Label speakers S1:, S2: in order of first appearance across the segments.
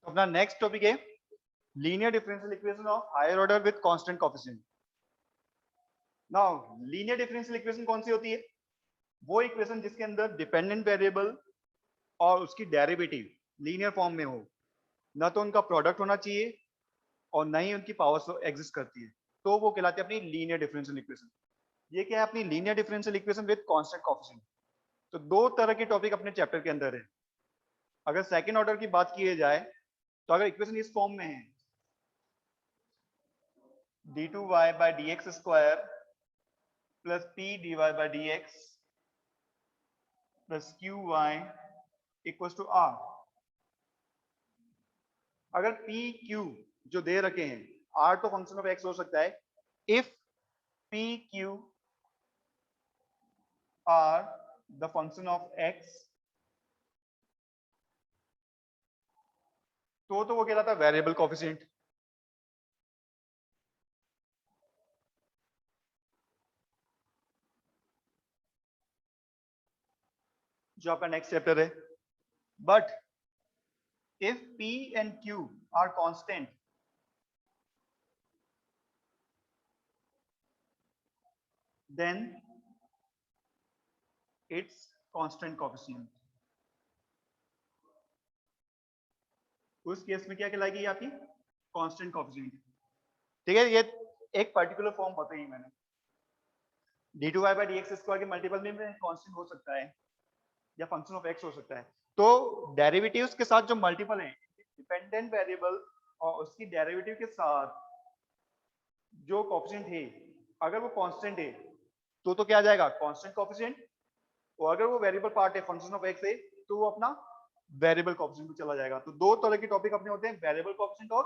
S1: तो अपना next topic है linear differential equation of higher order with constant coefficient. Now linear differential equation कौन सी होती है? वो इक्वेशन जिसके अंदर डिपेंडेंट वेरिएबल और उसकी डेरिवेटिव लीनियर फॉर्म में हो, ना तो उनका प्रोडक्ट होना चाहिए और ना ही उनकी पावर्स एग्जिस्ट करती है, तो वो कहलाती है अपनी लीनियर डिफरेंशियल इक्वेशन। ये क्या है? अपनी linear differential equation with constant coefficient. तो दो तरह के टॉपिक अपने चैप्टर के अंदर है। अगर सेकंड ऑर्डर की बात की जाए तो अगर इक्वेशन इस फॉर्म में है d2y by dx square plus p dy by dx plus qy equals to r। अगर p q जो दे रखे हैं, r तो फंक्शन ऑफ x हो सकता है, if p q are the function of x तो वो कहलाता है वेरिएबल कोएफिशिएंट। जो आपका नेक्स्ट चैप्टर है। But if p and q are constant, then it's constant coefficient। उस केस में क्या कहलाएगी आपकी? Constant coefficient. ठीक है, ये एक पर्टिकुलर फॉर्म बताई मैंने। d2y by dx स्क्वायर के मल्टीपल में कांस्टेंट हो सकता है या फंक्शन ऑफ x हो सकता है। तो डेरिवेटिव्स के साथ जो मल्टीपल है, डिपेंडेंट वेरिएबल और उसकी डेरिवेटिव के साथ जो कोएफिशिएंट है, अगर वो कांस्टेंट है तो क्या आ जाएगा? Constant coefficient. और अगर वो वेरिएबल पार्ट है, फंक्शन ऑफ x है, तो वो अपना वेरिएबल कोएफिशिएंट में चला जाएगा। तो दो तरह के टॉपिक अपने होते हैं, वेरिएबल कोएफिशिएंट और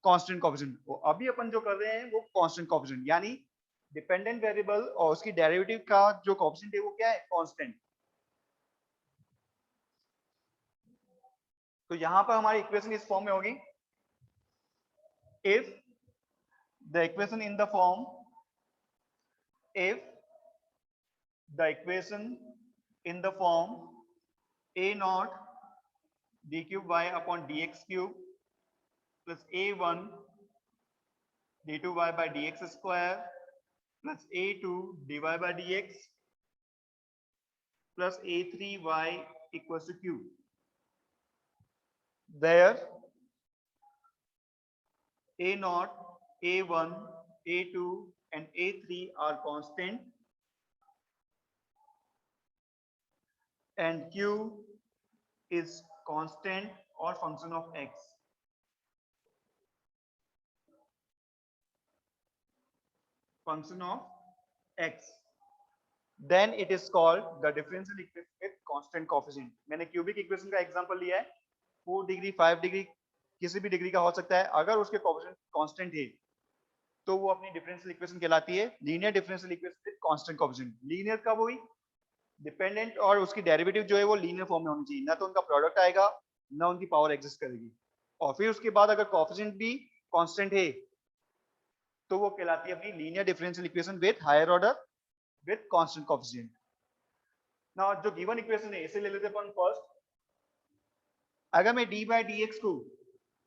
S1: कांस्टेंट कोएफिशिएंट। तो अभी अपन जो कर रहे हैं वो कांस्टेंट कोएफिशिएंट, यानी डिपेंडेंट वेरिएबल और उसकी डेरिवेटिव का जो कोएफिशिएंट है वो क्या है? कांस्टेंट। तो यहां पर हमारी इक्वेशन इस फॉर्म में होगी, if the equation in the form, if the equation in the form a naught d cube y upon dx cube plus a1 d2y by dx square plus a2 dy by dx plus a3y equals to q, where a naught, a1, a2 and a3 are constant and q is constant or function of x। function of x, then it is called the differential equation with constant coefficient। मैंने cubic equation का example लिया है, 4 degree 5 degree किसी भी degree का हो सकता है। अगर उसके कोएफिशिएंट कांस्टेंट है तो वो अपनी डिफरेंशियल इक्वेशन कहलाती है linear differential equation with constant coefficient. Linear कब हुई? डिपेंडेंट और उसकी डेरिवेटिव जो है वो लीनियर फॉर्म में होनी चाहिए, ना तो उनका प्रोडक्ट आएगा ना उनकी पावर एग्जिस्ट करेगी। और फिर उसके बाद अगर कोएफिशिएंट भी कांस्टेंट है तो वो कहलाती है अपनी linear differential equation with higher order with constant coefficient. Now जो गिवन इक्वेशन है इसे ले लेते हैं अपन फर्स्ट। अगर मैं d by dx को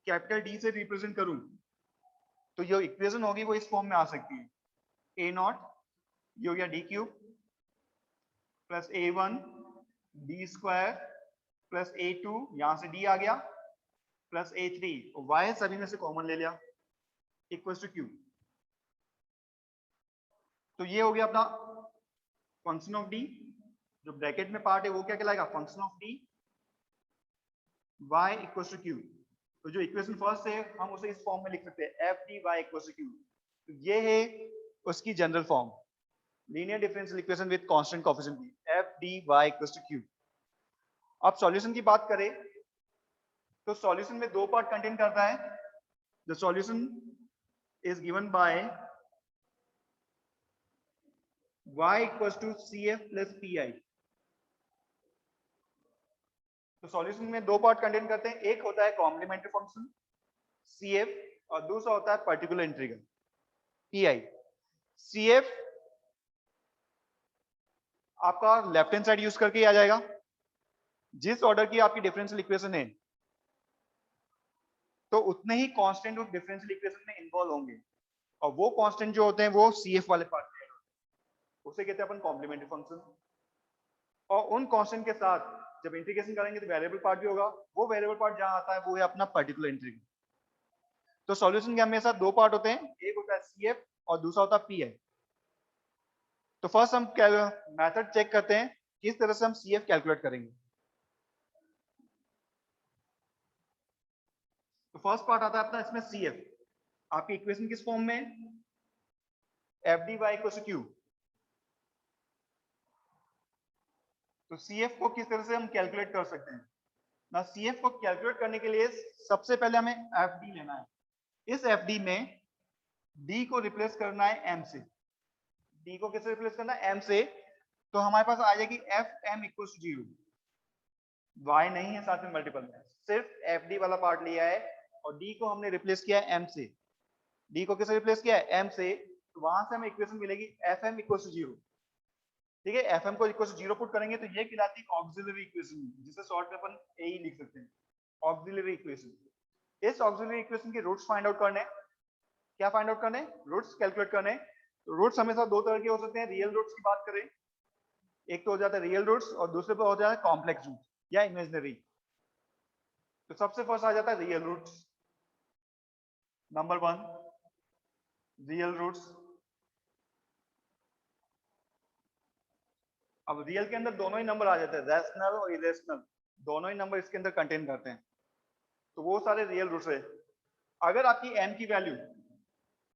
S1: कैपिटल D से रिप्रेजेंट करूं तो जो इक्वेशन होगी वो इस फॉर्म में आ सकती है, a नॉट ये हो गया d cube plus a1 d square plus a2 यहां से d आ गया प्लस a3 y सभी में से कॉमन ले लिया इक्वल्स टू q। तो ये हो गया अपना फंक्शन ऑफ d। जो ब्रैकेट में पार्ट है वो क्या कहलाएगा? Function of d y equals to q। तो जो इक्वेशन फर्स्ट है हम उसे इस फॉर्म में लिख सकते हैं f d y equals to q। तो ये है उसकी general form, linear differential equation with constant coefficient की, f d y equals to q। अब सॉल्यूशन की बात करें तो सॉल्यूशन में दो पार्ट कंटेन करता है। The solution is given by y equals to cf plus pi। तो सॉल्यूशन में दो पार्ट कंटेन करते हैं, एक होता है कॉम्प्लीमेंट्री फंक्शन cf और दूसरा होता है पर्टिकुलर इंटीग्रल pi। cf आपका लेफ्ट हैंड साइड यूज करके आ जाएगा। जिस ऑर्डर की आपकी डिफरेंशियल इक्वेशन है तो उतने ही कांस्टेंट उस डिफरेंशियल इक्वेशन में इन्वॉल्व होंगे, और वो कांस्टेंट जो होते हैं वो CF वाले पार्ट में ऐड होते हैं, उसे कहते हैं अपन कॉम्प्लीमेंट्री फंक्शन। और उन कांस्टेंट के साथ जब इंटीग्रेशन करेंगे तो वेरिएबल पार्ट भी होगा, वो वेरिएबल पार्ट जहां आता है वो है अपना पर्टिकुलर इंटीग्रल। तो सॉल्यूशन के हमेशा दो पार्ट होते हैं, एक होता है CF और दूसरा होता है PF। तो फर्स्ट हम मेथड चेक करते हैं किस तरह से हम CF कैलकुलेट करेंगे। तो फर्स्ट पार्ट आता है अपना इसमें CF, आपकी इक्वेशन किस फॉर्म में, FD y = Q। तो CF को किस तरह से हम कैलकुलेट कर सकते हैं ना, CF को कैलकुलेट करने के लिए सबसे पहले हमें FD लेना है। इस FD में D को रिप्लेस करना है M से। D को किससे रिप्लेस करना है, M से। तो हमारे पास आ जाएगी FM = 0, y नहीं है साथ में मल्टीपल में, सिर्फ FD वाला पार्ट लिया है और D को हमने रिप्लेस किया है M से। D को किससे रिप्लेस किया है, M से। तो वहां से हमें इक्वेशन मिलेगी FM = 0। ठीक है, FM को इक्वल टू 0 पुट करेंगे तो ये कहलाती है ऑक्सिलरी इक्वेशन, जिसे शॉर्ट में अपन AE लिख सकते हैं, ऑक्सिलरी इक्वेशन। इस ऑक्सिलरी इक्वेशन के रूट्स फाइंड आउट करने, क्या फाइंड आउट करने, रूट्स कैलकुलेट करने। तो रूट्स हमेशा दो तरह के हो सकते हैं, रियल रूट्स की बात करें, एक तो हो जाता है रियल रूट्स और दूसरे पर हो जाता है कॉम्प्लेक्स रूट या इमेजिनरी। तो सबसे फर्स्ट आ जाता है real roots. Number 1 real roots. अब रियल के अंदर दोनों ही नंबर आ जाते हैं, रैशनल और इरेशनल, दोनों ही नंबर इसके अंदर कंटेन करते हैं। तो वो सारे रियल रूट्स है। अगर आपकी m की वैल्यू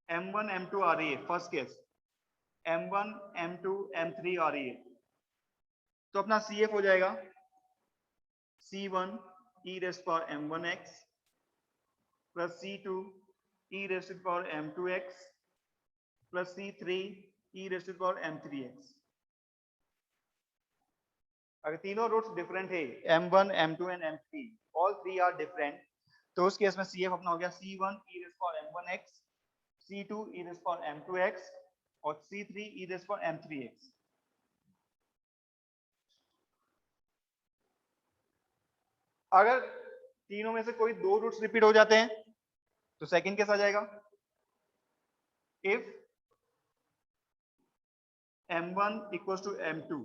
S1: m1 m2 आ रही है, first case m1 m2 m3 आ रही है, तो अपना CF हो जाएगा C1 e⁻m1x plus C2 e⁻m2x plus C3 e⁻m3x। अगर तीनों रूट्स डिफरेंट है, m1 m2 and m3, all three are different, तो उस केस में CF अपना हो गया C1 e⁻m1x, C2 e⁻m2x और C3 e⁻m3x। अगर तीनों में से कोई दो रूट्स रिपीट हो जाते हैं तो सेकंड केस आ जाएगा, इफ m1 = m2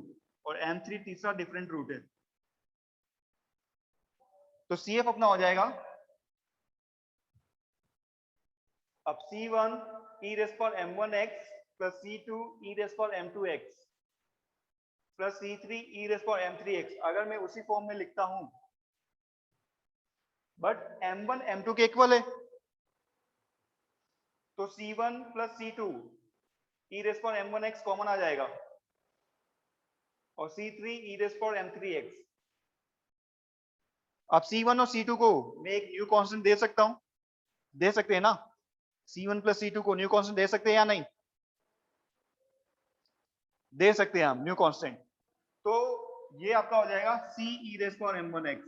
S1: और m3 तीसरा डिफरेंट रूट है, तो CF अपना हो जाएगा, अब C1 e⁻m1x plus C2 e⁻m2x plus C3 e⁻m3x। अगर मैं उसी फॉर्म में लिखता हूं, बट m1 m2 के इक्वल है, तो C1 plus C2 e⁻m1x common आ जाएगा और C3 e⁻m3x। अब C1 और C2 को मैं एक न्यू कांस्टेंट दे सकता हूं, दे सकते हैं ना, C1 प्लस C2 को न्यू कांस्टेंट दे सकते हैं या नहीं, दे सकते हैं हम न्यू कांस्टेंट। तो ये आपका हो जाएगा C e⁻m1x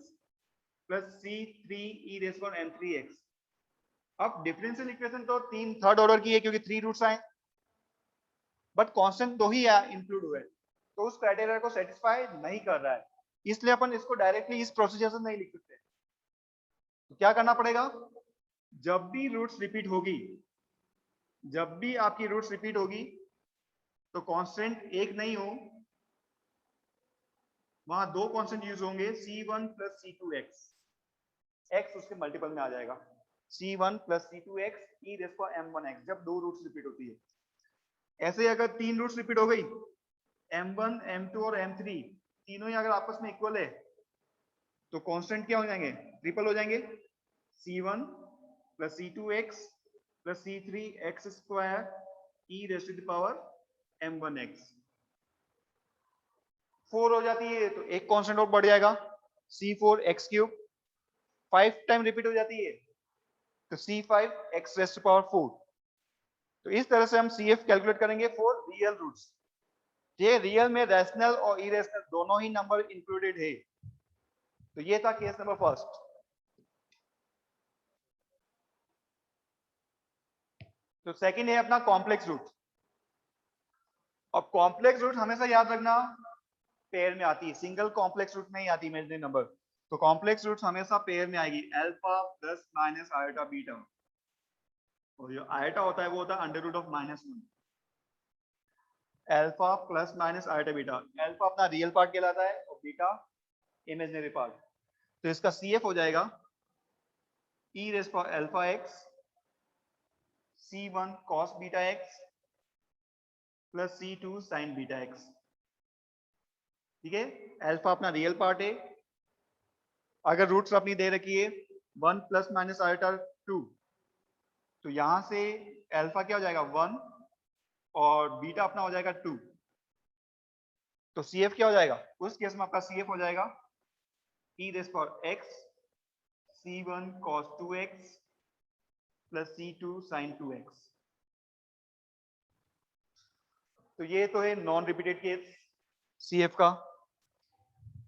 S1: plus C3 e⁻m3x। अब डिफरेंशियल इक्वेशन तो तीन थर्ड ऑर्डर की है क्योंकि 3 रूट्स आए, बट कांस्टेंट दो ही इंक्लूड हुए, तो उस क्राइटेरिया को सेटिस्फाई नहीं कर रहा है, इसलिए अपन इसको डायरेक्टली इस प्रोसीजर से नहीं लिख सकते। तो क्या करना पड़ेगा, जब भी रूट्स रिपीट होगी, जब भी आपकी रूट्स रिपीट होगी तो कांस्टेंट एक नहीं हो, वहां दो कांस्टेंट यूज होंगे, C1 प्लस C2x, x उसके मल्टीपल में आ जाएगा, C1 प्लस C2x e⁻m1x, जब दो रूट्स रिपीट होती है। ऐसे अगर तीन रूट्स रिपीट हो गई, m1 m2 और m3 तीनों ही अगर आपस में इक्वल है, तो कांस्टेंट क्या हो जाएंगे, ट्रिपल हो जाएंगे, C1 plus C2x plus C3x² e⁻m1x। 4 हो जाती है तो एक कांस्टेंट और बढ़ जाएगा, C4x³। 5 टाइम रिपीट हो जाती है तो C5x⁴। तो इस तरह से हम CF कैलकुलेट करेंगे फॉर रियल रूट्स। ये रियल में रैशनल और इरेशनल दोनों ही नंबर इंक्लूडेड है। तो ये था केस नंबर फर्स्ट। तो सेकंड है अपना कॉम्प्लेक्स रूट। अब कॉम्प्लेक्स रूट हमेशा याद रखना पेयर में आती है, सिंगल कॉम्प्लेक्स रूट नहीं आती इमेजिनरी नंबर। तो कॉम्प्लेक्स रूट्स हमेशा पेयर में आएगी, alpha plus minus iota beta, और जो आयोटा होता है वो होता है under root of -1। Alpha plus minus iota beta, alpha अपना रियल पार्ट कहलाता है और बीटा इमेजिनरी पार्ट। तो इसका CF हो जाएगा e rays power alpha x C1 cos beta x plus C2 sin beta x। ठीक है, अल्फा अपना रियल पार्ट है। अगर रूट्स अपनी दे रखी है 1 प्लस माइनस आयोटा 2, तो यहां से अल्फा क्या हो जाएगा 1 और बीटा अपना हो जाएगा 2। तो CF क्या हो जाएगा, उस केस में आपका CF हो जाएगा e rays power x C1 cos 2x plus C2 sin 2x। तो ये तो है नॉन रिपीटेड केस CF का।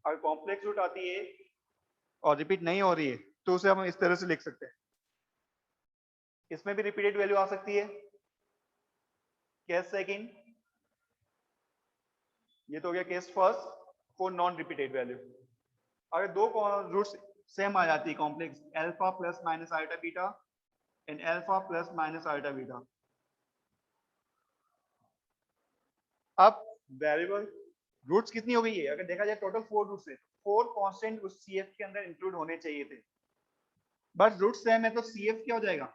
S1: अगर कॉम्प्लेक्स रूट आती है और रिपीट नहीं हो रही है तो उसे हम इस तरह से लिख सकते हैं। इसमें भी रिपीटेड वैल्यू आ सकती है। केस सेकंड, ये तो हो गया case first for non repeated value. अगर दो रूट्स सेम आ जाती है complex, alpha plus minus iota beta and alpha plus minus iota beta. अब वेरिएबल रूट्स कितनी हो गई है, अगर देखा जाए टोटल 4 रूट्स है, 4 कांस्टेंट उस CF के अंदर इंक्लूड होने चाहिए थे, बट रूट सेम है तो CF क्या हो जाएगा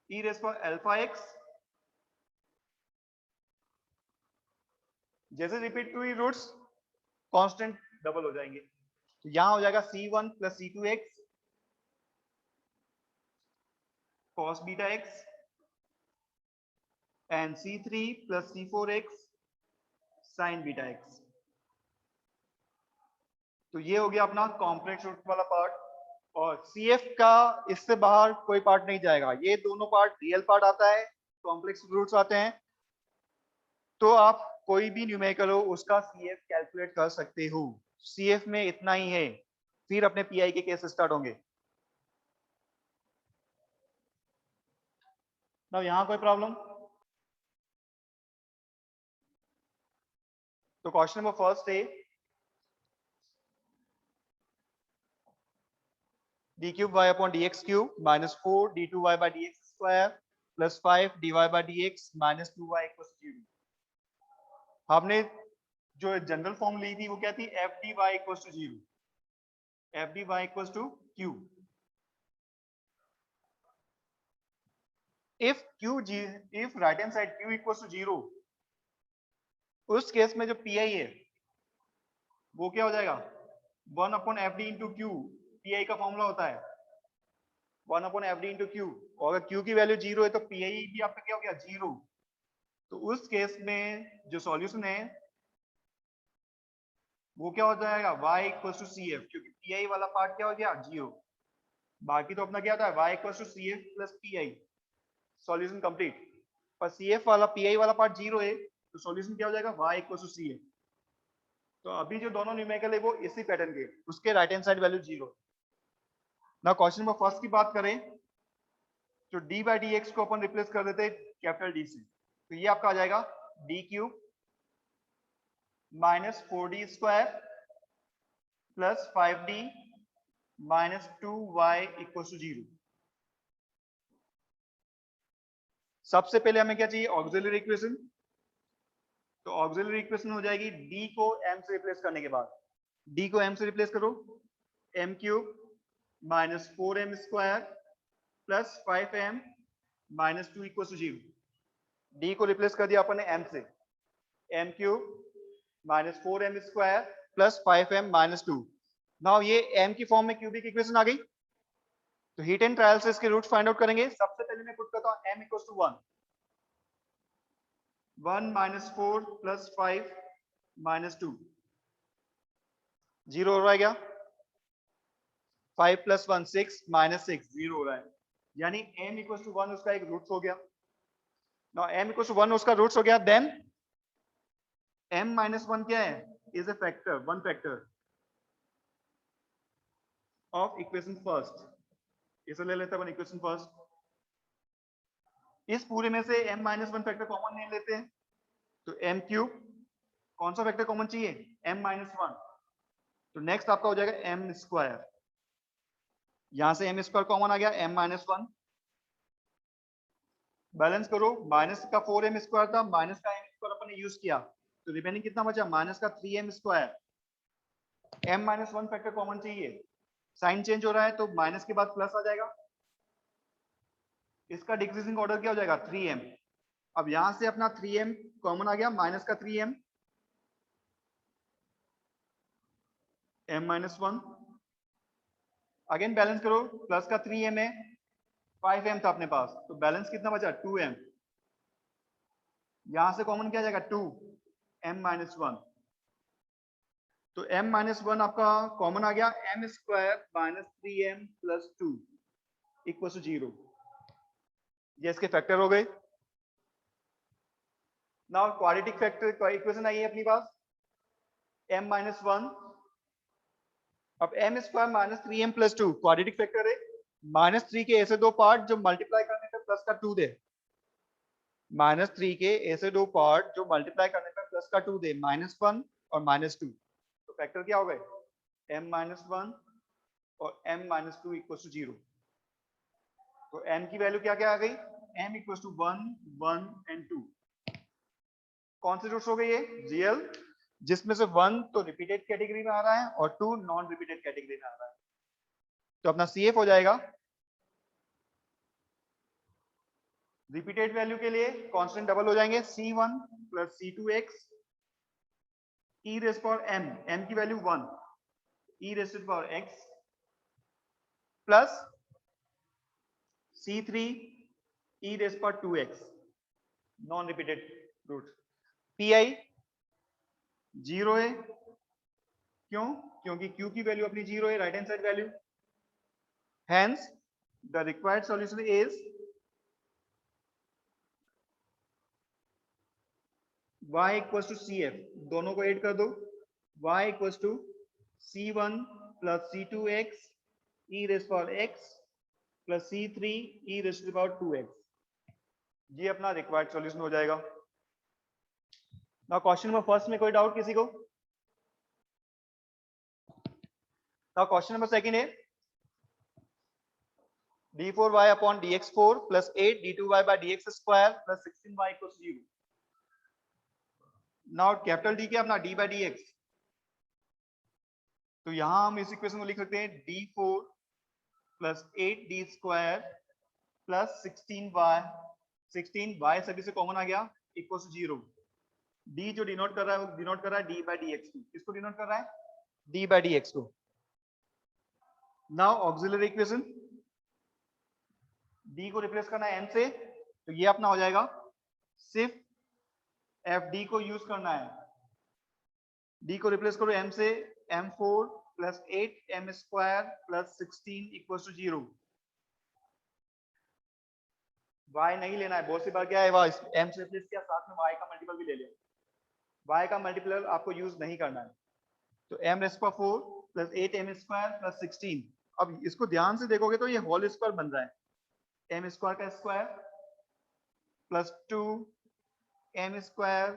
S1: e rays power alpha x। जैसे रिपीट हुई रूट्स कांस्टेंट डबल हो जाएंगे, तो यहां हो जाएगा C1 plus C2x cos beta x and C3 plus C4x sin beta x। तो ये हो गया अपना कॉम्प्लेक्स रूट वाला पार्ट, और CF का इससे बाहर कोई पार्ट नहीं जाएगा। ये दोनों पार्ट रियल पार्ट आता है, कॉम्प्लेक्स रूट्स आते हैं, तो आप कोई भी न्यूमेरिकल हो उसका CF कैलकुलेट कर सकते हो। CF में इतना ही है, फिर अपने PI के केस स्टार्ट होंगे। ना यहां कोई प्रॉब्लम? तो क्वेश्चन नंबर फर्स्ट है d cube y upon dx cube minus 4 d2y by dx square plus 5 dy by dx minus 2y equals 0। हमने जो जनरल फॉर्म ली थी वो क्या थी, F D Y equals to 0, F D Y equals to Q. If right hand side Q equals to 0, उस case में जो PI है वो क्या हो जाएगा 1 upon F D into Q. PI का फॉर्मूला होता है 1 upon F D into Q, और अगर क्यू की वैल्यू 0 है तो PI भी आपका क्या हो गया 0। तो उस केस में जो सॉल्यूशन है वो क्या हो जाएगा y इक्वल्स टू CF, क्योंकि PI वाला पार्ट क्या हो गया 0। बाकी तो अपना क्या था y equals to CF plus PI, solution complete. पर CF वाला PI वाला पार्ट 0 है तो सॉल्यूशन क्या हो जाएगा y इक्वल्स टू CF। तो अभी जो दोनों न्यूमेरिकल है वो इसी पैटर्न के, उसके राइट हैंड साइड वैल्यू 0। ना क्वेश्चन नंबर फर्स्ट की बात करें तो d बाई डी एक्स को अपन रिप्लेस कर देते हैं कैपिटल D से, तो ये आपका आ जाएगा d cube minus 4d square plus 5d minus 2y equal to 0। सबसे पहले हमें क्या चाहिए ऑक्सिलरी इक्वेशन, तो ऑक्सिलरी इक्वेशन हो जाएगी d को m से रिप्लेस करने के बाद, d को m से रिप्लेस करो, m cube minus 4m square plus 5m minus 2 equal to 0। d को रिप्लेस कर दिया अपन ने m से, m cube minus 4m square plus 5m minus 2। Now ये m की फॉर्म में क्यूबिक इक्वेशन आ गई, तो हीट एंड ट्रायल से इसके रूट फाइंड आउट करेंगे। सबसे पहले मैं पुट करता हूं m equal to 1, 1 minus 4 plus 5 minus 2, 0 हो रहा है क्या, 5 प्लस 1 6 माइनस 6 0 हो रहा है, यानी m इक्वल टू 1 उसका एक रूट्स हो गया। नाउ m इक्वल टू 1 उसका रूट्स हो गया, देन m माइनस 1 क्या है, is a factor, one factor of equation first. इसे ले लेते हैं अपन इक्वेशन फर्स्ट। इस पूरे में से m माइनस 1 फैक्टर कॉमन नहीं लेते हैं, तो m क्यूब, कौन सा फैक्टर कॉमन चाहिए m माइनस 1, तो नेक्स्ट आपका हो जाएगा एम स्क्वायर, यहां से एम स्क्वायर कॉमन आ गया, एम माइनस वन, बैलेंस करो, माइनस का 4m स्क्वायर था, माइनस का m स्क्वायर अपन ने यूज किया, तो रिमेनिंग कितना बचा, माइनस का 3m square, m minus one factor common चाहिए, साइन चेंज हो रहा है तो माइनस के बाद प्लस आ जाएगा, इसका डिक्रीजिंग ऑर्डर क्या हो जाएगा 3m। अब यहां से अपना 3m कॉमन आ गया, माइनस का 3m, m minus one, again balance करो, प्लस का 3m है, 5m था अपने पास, तो बैलेंस कितना बचा 2m, यहां से कॉमन क्या जाएगा 2, m माइनस वन, तो m माइनस वन आपका कॉमन आ गया, m square minus 3m plus 2 equal to 0, ये इसके फैक्टर हो गए। नाउ क्वाड्रेटिक फैक्टर इक्वेशन आई है अपनी पास, m माइनस वन, अब m square minus 3m plus 2 quadratic factor है, माइनस 3 के ऐसे दो पार्ट जो मल्टीप्लाई करने पर प्लस का 2 दे, माइनस 3 के ऐसे दो पार्ट जो मल्टीप्लाई करने पर प्लस का 2 दे, माइनस वन और माइनस 2, तो फैक्टर क्या हो गए m माइनस वन और m minus two equal to 0, तो m की वैल्यू क्या क्या आ गई, m इक्वल टू 1 1 एंड 2, कौन से रूट्स हो गए ये रियल, जिसमें से 1 तो रिपीटेड कैटेगरी में आ रहा है और 2 नॉन रिपीटेड कैटेगरी में आ रहा है, तो अपना CF हो जाएगा, रिपीटेड वैल्यू के लिए कांस्टेंट डबल हो जाएंगे, C1 plus C2x e raise power m की value 1, e raise power x plus C3 e raise power 2x, non repeated root, pi 0 है, क्यों, क्योंकि q की वैल्यू अपनी 0 है, right hand side value, hence the required solution is y equals to CF, दोनों को add कर दो, y equals to C1 plus C2x e raised to power x plus C3 e raised to power 2x, ये अपना required solution हो जाएगा। Now question number first में कोई डाउट किसी को, नाउ क्वेश्चन नंबर सेकंड है d4y upon dx4 plus 8 d2y by dx square plus 16y equals 0, now capital D क्या अपना d by dx, तो यहां हम इस इक्वेशन को लिख सकते हैं d4 plus 8d square plus 16y सभी से कॉमन आ गया इक्वल टू 0, d जो डिनोट कर रहा है वो डिनोट कर रहा है d by dx को, किसको डिनोट कर रहा है d by dx को। नाउ ऑक्सिलरी इक्वेशन, d को रिप्लेस करना है m से, तो ये अपना हो जाएगा, सिर्फ fd को यूज करना है, d को रिप्लेस करो m से, m4 plus 8m square plus 16 equal to 0, y नहीं लेना है, बहुत सी बार क्या है m से रिप्लेस किया, साथ में y का मल्टीपल भी ले लिया, y का मल्टीपल आपको यूज नहीं करना है, तो m raise power 4 plus 8m square plus 16, अब इसको ध्यान से देखोगे तो ये होल स्क्वायर बन रहा है, m स्क्वायर का square plus 2 m square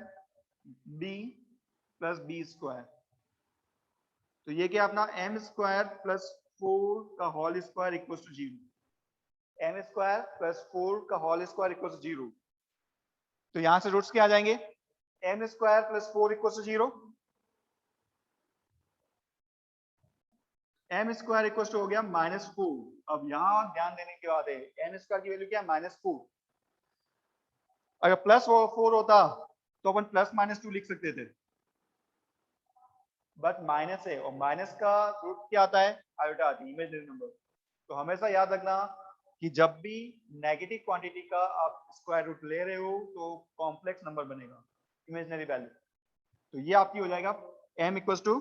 S1: b plus b square, तो ये क्या अपना m स्क्वायर प्लस 4 का whole square equal to 0, m square plus 4 का होल स्क्वायर इक्वल टू 0, तो यहां से रूट्स क्या आ जाएंगे, m square plus 4 equal to 0, m square equal to हो गया -4, अब यहां ध्यान देने की बात है m स्क्वायर की वैल्यू क्या है -4, अगर प्लस 4 होता तो अपन प्लस -2 लिख सकते थे, बट माइनस है और माइनस का रूट क्या आता है आयोटा आती है, इमेजिनरी नंबर, तो हमेशा याद रखना कि जब भी नेगेटिव क्वांटिटी का आप स्क्वायर रूट ले रहे हो तो कॉम्प्लेक्स नंबर बनेगा, इमेजिनरी वैल्यू, तो ये आपकी हो जाएगा m equal two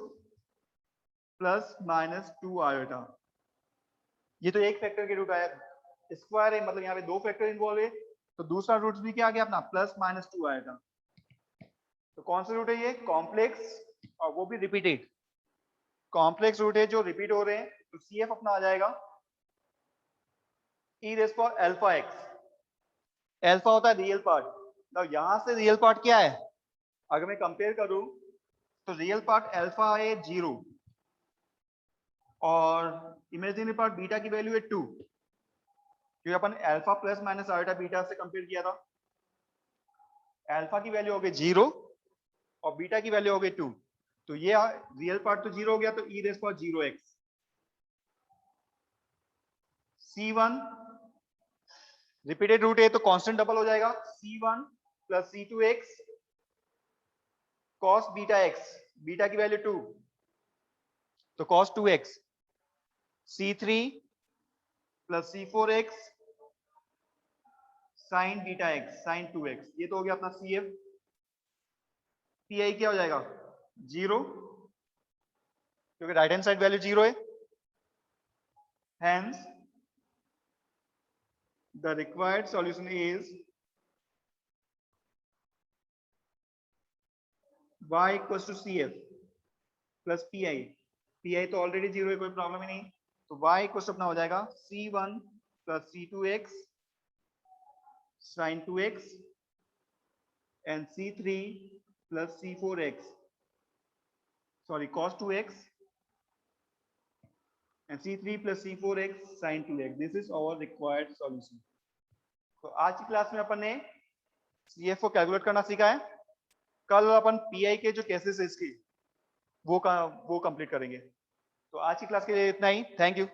S1: plus -2 iota, ये तो एक फैक्टर के रूट आया, स्क्वायर है मतलब यहाँ पे दो फैक्टर इन्वॉल्व है, तो दूसरा रूट भी क्या आ गया अपना प्लस -2 आएगा, तो कौन सा रूट है ये कॉम्प्लेक्स और वो भी रिपीटेड, कॉम्प्लेक्स रूट है जो रिपीट हो रहे हैं, तो CF अपना आ जाएगा e raise power alpha x, alpha होता है रियल पार्ट, तो यहां से रियल पार्ट क्या है, अगर मैं कंपेयर करूं तो रियल पार्ट अल्फा है 0 और इमेजिनरी पार्ट बीटा की वैल्यू है 2, क्योंकि अपन alpha plus minus iota beta से कंपेयर किया था। अल्फा की वैल्यू हो गई 0 और बीटा की वैल्यू हो गई 2, तो ये रियल पार्ट तो 0 हो गया, तो e raise power 0x c1 repeated root है तो कांस्टेंट डबल हो जाएगा, c1 plus c2x cos beta x, beta की वैल्यू 2 तो cos 2x, c3 plus c4x sin beta x sin 2x, ये तो हो गया अपना cf। pi क्या हो जाएगा 0, क्योंकि राइट हैंड साइड वैल्यू 0 है, hence the required solution is y equals to cf plus pi, pi तो ऑलरेडी 0 है, कोई प्रॉब्लम ही नहीं, तो y इक्वल अपना हो जाएगा c1 plus c2x sin 2x and c3 plus c4x, sorry cos 2x and c3 plus c4x sin 2x, this is our required solution। तो आज की क्लास में अपन ने CF को कैलकुलेट करना सीखा है, कल अपन PI के जो केसेस है इसकी वो कंप्लीट करेंगे। तो आज की क्लास के लिए इतना ही, थैंक यू।